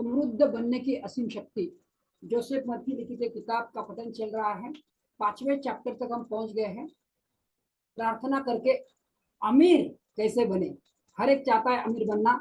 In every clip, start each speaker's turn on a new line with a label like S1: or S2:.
S1: समृद्ध बनने की असीम शक्ति। जोसेफ मर्फी लिखित एक किताब का पठन चल रहा है। 5वें चैप्टर तक हम पहुंच गए हैं। प्रार्थना करके अमीर कैसे बने। हर एक चाहता है अमीर बनना,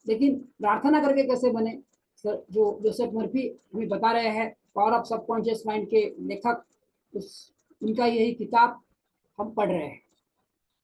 S1: लेकिन प्रार्थना करके कैसे बने। जो जोसेफ मर्फी हमें बता रहे हैं, पावर ऑफ सबकॉन्शियस माइंड के लेखक, उनका यही किताब हम पढ़ रहे हैं।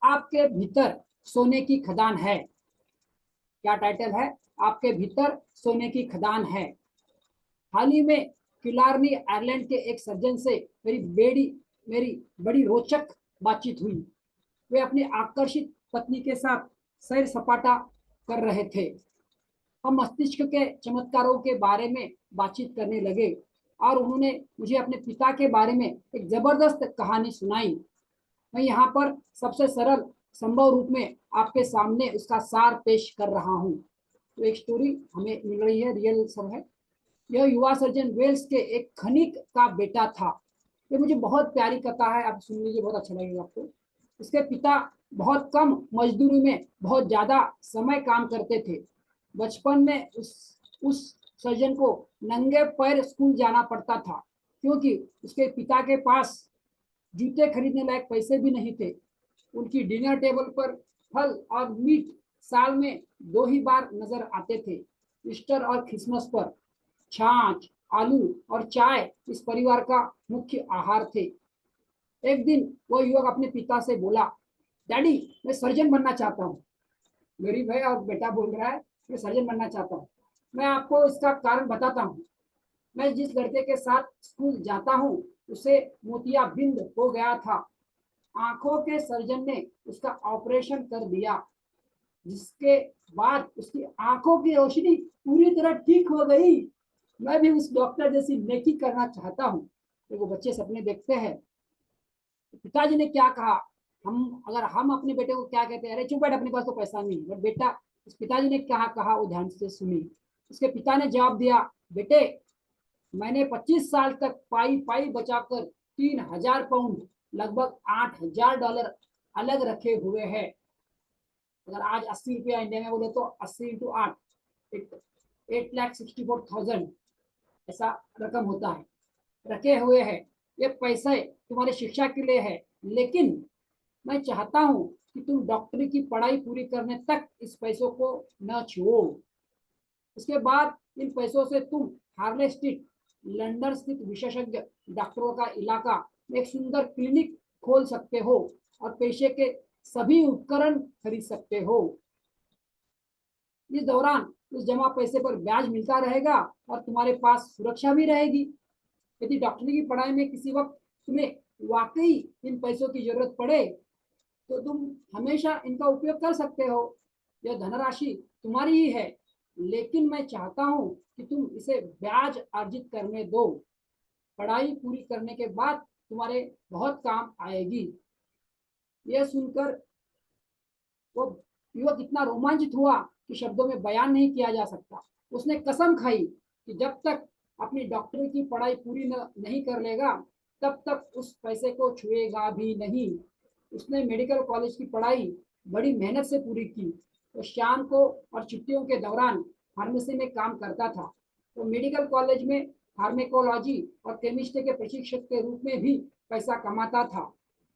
S1: आपके भीतर सोने की खदान है। क्या टाइटल है? आपके भीतर सोने की खदान है। हाल ही में किलारनी आयरलैंड के एक सर्जन से मेरी बड़ी रोचक बातचीत हुई। वे अपनी आकर्षित पत्नी के साथ सैर सपाटा कर रहे थे। हम मस्तिष्क के चमत्कारों के बारे में बातचीत करने लगे और उन्होंने मुझे अपने पिता के बारे में एक जबरदस्त कहानी सुनाई। मैं यहाँ पर सबसे सरल संभव रूप में आपके सामने उसका सार पेश कर रहा हूँ। तो एक स्टोरी हमें मिल रही है, रियल सब है। यह युवा सर्जन वेल्स के एक खनिक का बेटा था। ये मुझे बहुत प्यारी कथा है, आप सुन लीजिए, बहुत अच्छा लगेगा आपको। उसके पिता बहुत कम मजदूरी में बहुत ज्यादा समय काम करते थे। बचपन में उस सर्जन को नंगे पैर स्कूल जाना पड़ता था, क्योंकि उसके पिता के पास जूते खरीदने लायक पैसे भी नहीं थे। उनकी डिनर टेबल पर फल और मीट साल में 2 ही बार नजर आते थे, ईस्टर और क्रिसमस पर। छाछ, आलू और चाय इस परिवार का मुख्य आहार थे। एक दिन वो युवक अपने पिता से बोला, डैडी, मैं सर्जन बनना चाहता हूँ। गरीब है और बेटा बोल रहा है मैं सर्जन बनना चाहता हूँ। मैं आपको इसका कारण बताता हूँ। मैं जिस लड़के के साथ स्कूल जाता हूँ उसे मोतियाबिंद हो गया था। आंखों के सर्जन ने उसका ऑपरेशन कर दिया, जिसके बाद उसकी आंखों की रोशनी पूरी तरह ठीक हो गई। मैं भी उस डॉक्टर जैसी नेकी करना चाहता हूँ। तो वो बच्चे सपने देखते हैं। पिताजी ने क्या कहा, अगर हम अपने बेटे को क्या कहते हैं, अरे चुप बैठ, अपने पास तो पैसा नहीं। बट बेटा, उस पिताजी ने क्या कहा वो ध्यान से सुनी। उसके पिता ने जवाब दिया, बेटे, मैंने 25 साल तक पाई पाई बचाकर 3,000 पाउंड, लगभग $8,000 अलग रखे हुए हैं। अगर आज 80 रुपया इंडिया में बोले तो 80 इंटू 8, 8,64,000 ऐसा रकम होता है, रखे हुए हैं। ये पैसे तुम्हारी शिक्षा के लिए है, लेकिन मैं चाहता हूं कि तुम डॉक्टरी की पढ़ाई पूरी करने तक इस पैसों को न छुओ। उसके बाद इन पैसों से तुम हार्ले स्ट्रीट, लंदन स्थित विशेषज्ञ डॉक्टरों का इलाका में एक सुंदर क्लिनिक खोल सकते हो और पेशे के सभी उपकरण खरीद सकते हो। इस दौरान उस जमा पैसे पर ब्याज मिलता रहेगा और तुम्हारे पास सुरक्षा भी रहेगी। यदि डॉक्टरी की पढ़ाई में किसी वक्त तुम्हें वाकई इन पैसों की जरूरत पड़े तो तुम हमेशा इनका उपयोग कर सकते हो। यह धनराशि तुम्हारी ही है, लेकिन मैं चाहता हूं कि तुम इसे ब्याज अर्जित करने दो। पढ़ाई पूरी करने के बाद तुम्हारे बहुत काम आएगी। यह सुनकर वो युवक इतना रोमांचित हुआ कि शब्दों में बयान नहीं किया जा सकता। उसने कसम खाई कि जब तक अपनी डॉक्टरी की पढ़ाई पूरी नहीं कर लेगा, तब तक उस पैसे को छुएगा भी नहीं। उसने मेडिकल कॉलेज की पढ़ाई बड़ी मेहनत से पूरी की। तो शाम को और छुट्टियों के दौरान फार्मेसी में काम करता था। तो मेडिकल कॉलेज में फार्मेकोलॉजी और केमिस्ट्री के प्रशिक्षक के रूप में भी पैसा कमाता था।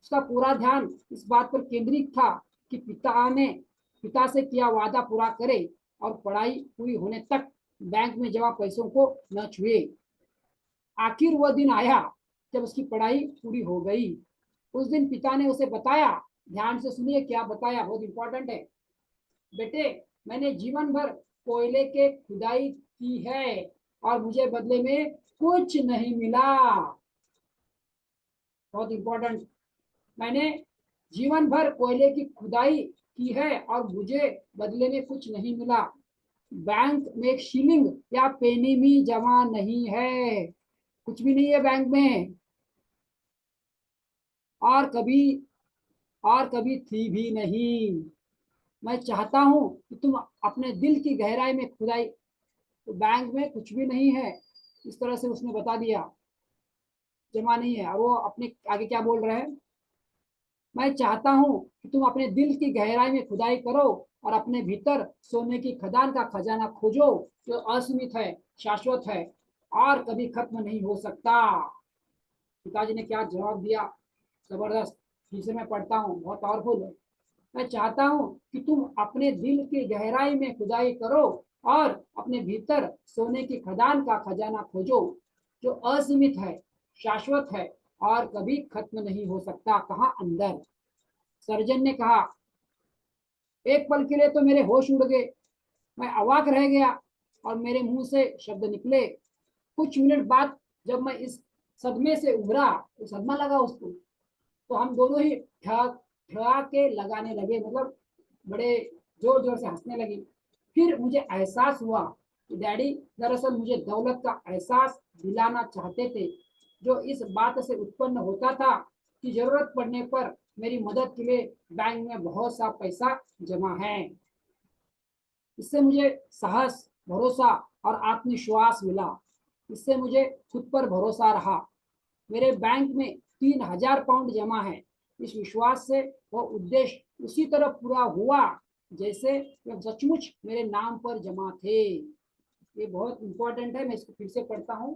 S1: उसका पूरा ध्यान इस बात पर केंद्रित था कि पिता से किया वादा पूरा करे और पढ़ाई पूरी होने तक बैंक में जमा पैसों को न छुए। आखिर वह दिन आया जब उसकी पढ़ाई पूरी हो गई। उस दिन पिता ने उसे बताया, ध्यान से सुनिए क्या बताया, बहुत इंपॉर्टेंट है। बेटे, मैंने जीवन भर कोयले के खुदाई की है और मुझे बदले में कुछ नहीं मिला। बहुत इंपॉर्टेंट। मैंने जीवन भर कोयले की खुदाई की है और मुझे बदले में कुछ नहीं मिला। बैंक में एक शिलिंग या पेनी भी जमा नहीं है, कुछ भी नहीं है बैंक में, और कभी थी भी नहीं। मैं चाहता हूं कि तुम अपने दिल की गहराई में खुदाई, तो बैंक में कुछ भी नहीं है, इस तरह से उसने बता दिया, जमा नहीं है। और वो अपने आगे क्या बोल रहे हैं, मैं चाहता हूं कि तुम अपने दिल की गहराई में खुदाई करो और अपने भीतर सोने की खदान का खजाना खोजो जो असीमित है, शाश्वत है और कभी खत्म नहीं हो सकता। पिताजी ने क्या जवाब दिया, जबरदस्त। फिर से मैं पढ़ता हूँ, बहुत पावरफुल है। मैं चाहता हूँ कि तुम अपने दिल की गहराई में खुदाई करो और अपने भीतर सोने की खदान का खजाना खोजो जो असीमित है, शाश्वत है और कभी खत्म नहीं हो सकता। कहाँ? अंदर। सर्जन ने कहा, एक पल के लिए तो मेरे होश उड़ गए, मैं अवाक रह गया और मेरे मुंह से शब्द निकले। कुछ मिनट बाद जब मैं इस सदमे से उभरा, तो सदमा लगा उसको, तो हम दोनों ही ठहाके लगाने लगे, मतलब बड़े जोर जोर से हंसने लगी। फिर मुझे एहसास हुआ कि डैडी दरअसल मुझे दौलत का एहसास दिलाना चाहते थे, जो इस बात से उत्पन्न होता था कि जरूरत पड़ने पर मेरी मदद के लिए बैंक में बहुत सा पैसा जमा है। इससे मुझे साहस, भरोसा और आत्मविश्वास मिला। इससे मुझे खुद पर भरोसा रहा। मेरे बैंक में 3,000 पाउंड जमा है। इस विश्वास से वह उद्देश्य उसी तरह पूरा हुआ जैसे वे सचमुच मेरे नाम पर जमा थे। ये बहुत इंपॉर्टेंट है, मैं इसको फिर से पढ़ता हूँ।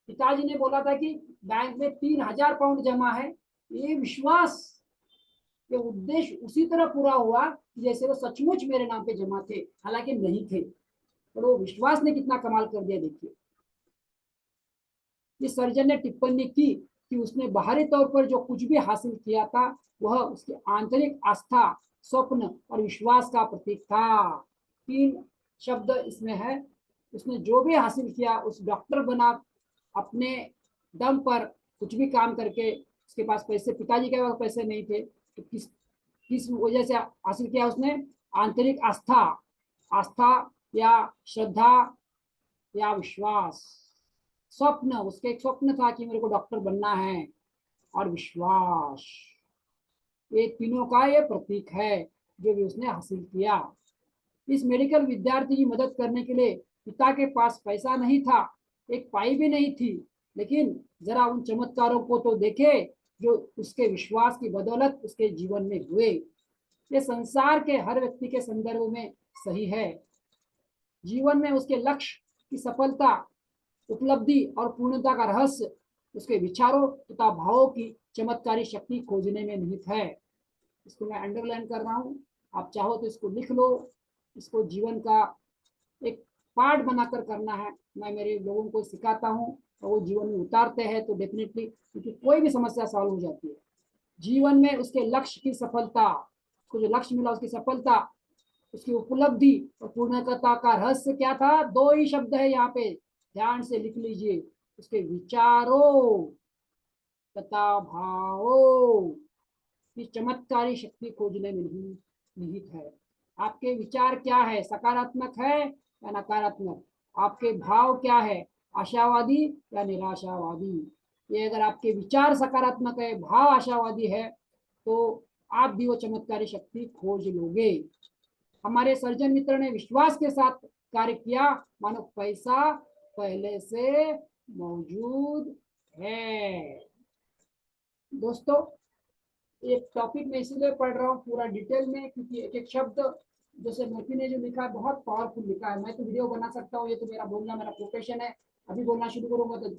S1: पिताजी ने बोला था कि बैंक में 3,000 पाउंड जमा है। ये विश्वास, ये उद्देश्य उसी तरह पूरा हुआ जैसे वो सचमुच मेरे नाम पे जमा थे, हालांकि नहीं थे। और वो विश्वास ने कितना कमाल कर दिया, देखिए। इस सर्जन ने टिप्पणी की कि उसने बाहरी तौर पर जो कुछ भी हासिल किया था वह उसकी आंतरिक आस्था, स्वप्न और विश्वास का प्रतीक था। 3 शब्द इसमें है। उसने जो भी हासिल किया, उस डॉक्टर बना अपने दम पर, कुछ भी काम करके। उसके पास पैसे, पिताजी के पास पैसे नहीं थे, तो किस किस वजह से हासिल किया उसने? आंतरिक आस्था, आस्था या श्रद्धा या विश्वास। स्वप्न, उसके एक स्वप्न था कि मेरे को डॉक्टर बनना है, और विश्वास, ये तीनों का ये प्रतीक है जो भी उसने हासिल किया। इस मेडिकल विद्यार्थी की मदद करने के लिए पिता के पास पैसा नहीं था, एक पाई भी नहीं थी, लेकिन जरा उन चमत्कारों को तो देखे जो उसके विश्वास की बदौलत उसके जीवन में हुए। ये संसार के हर व्यक्ति के संदर्भ में सही है। जीवन में उसके लक्ष्य की सफलता, उपलब्धि और पूर्णता का रहस्य उसके विचारों तथा भावों की चमत्कारी शक्ति खोजने में निहित है। इसको मैं अंडरलाइन कर रहा हूँ, आप चाहो तो इसको लिख लो। इसको जीवन का एक पार्ट बनाकर करना है। मैं मेरे लोगों को सिखाता हूँ और वो जीवन में उतारते हैं तो डेफिनेटली, क्योंकि कोई भी समस्या सॉल्व हो जाती है। जीवन में उसके लक्ष्य की सफलता, उसको जो लक्ष्य मिला उसकी सफलता, उसकी उपलब्धि और पूर्णता का रहस्य क्या था? 2 ही शब्द है यहाँ पे, ध्यान से लिख लीजिए। उसके विचारों तथा भावों की चमत्कारी शक्ति खोजने में निहित है। आपके विचार क्या है? सकारात्मक है या नकारात्मक? आपके भाव क्या है? आशावादी या निराशावादी? ये अगर आपके विचार सकारात्मक है, भाव आशावादी है, तो आप भी वो चमत्कारी शक्ति खोज लोगे। हमारे सर्जन मित्र ने विश्वास के साथ कार्य किया, मानो पैसा पहले से मौजूद है। दोस्तों, ये टॉपिक मैं इसीलिए पढ़ रहा हूँ पूरा डिटेल में, क्योंकि एक एक शब्द जैसे मर्फी ने जो लिखा है बहुत पावरफुल लिखा है। मैं तो वीडियो बना सकता हूँ, ये तो मेरा बोलना, मेरा प्रोफेशन है। अभी बोलना शुरू करूंगा तो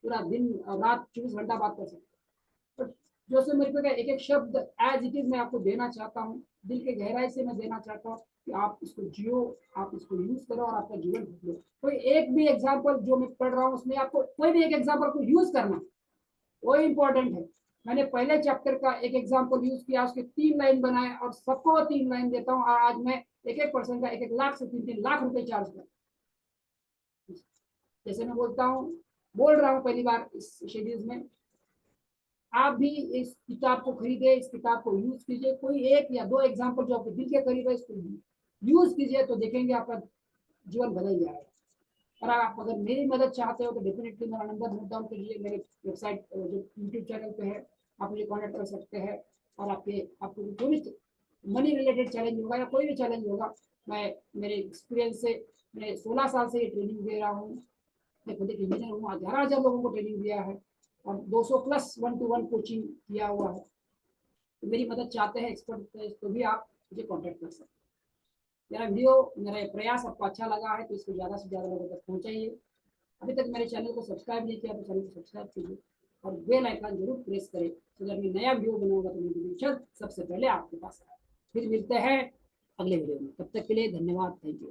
S1: पूरा दिन रात 24 घंटा बात कर सकता हूँ। जैसे मेरे को एक एक शब्द एज इट इज मैं आपको देना चाहता हूँ, दिल के गहराई से मैं देना चाहता हूँ कि आप इसको जियो, आप इसको यूज करो और आपका जीवन बदलो। कोई एक भी एग्जाम्पल जो मैं पढ़ रहा हूँ उसमें आपको कोई भी एक एग्जाम्पल को यूज करना, वो इंपॉर्टेंट है। मैंने पहले चैप्टर का एक एग्जाम्पल यूज किया, उसके 3 लाइन बनाए और सबको 3 लाइन देता हूँ। और आज मैं एक एक पर्सन का 1-1 लाख से 3-3 लाख रुपए चार्ज कर, जैसे मैं बोल रहा हूँ पहली बार इस शेड्यूल में। आप भी इस किताब को खरीदे, इस किताब को यूज कीजिए। कोई 1 या 2 एग्जाम्पल जो आपके दिल के करीब है इसको यूज कीजिए, तो देखेंगे आपका जीवन बदल जाएगा। और आप अगर मेरी मदद चाहते हो तो डेफिनेटली मेरा नंबर नोट डाउन कीजिए। मेरे वेबसाइट जो यूट्यूब चैनल पे है, आप मुझे कॉन्टेक्ट कर सकते हैं। और आपको जो भी मनी रिलेटेड चैलेंज होगा या कोई भी चैलेंज होगा, मैं मेरे एक्सपीरियंस से, मैं 16 साल से ये ट्रेनिंग दे रहा हूँ। मैं खुद एक इंजीनियर हूँ, 11,000 लोगों को ट्रेनिंग दिया है और 200 प्लस 1-to-1 कोचिंग किया हुआ है। तो मेरी मदद चाहते हैं, एक्सपर्ट तो भी आप मुझे कॉन्टेक्ट कर सकते हैं। मेरा वीडियो, मेरा ये प्रयास आपको अच्छा लगा है तो इसको ज़्यादा से ज़्यादा लोगों तक पहुँचाइए। अभी तक मेरे चैनल को सब्सक्राइब नहीं किया तो चैनल को सब्सक्राइब कीजिए और बेल आइकन जरूर प्रेस करें, तो जब मैं नया वीडियो बनाऊंगा तो मेरी वीडियो सबसे पहले आपके पास आए। फिर मिलते हैं अगले वीडियो में, तब तक के लिए धन्यवाद, थैंक यू।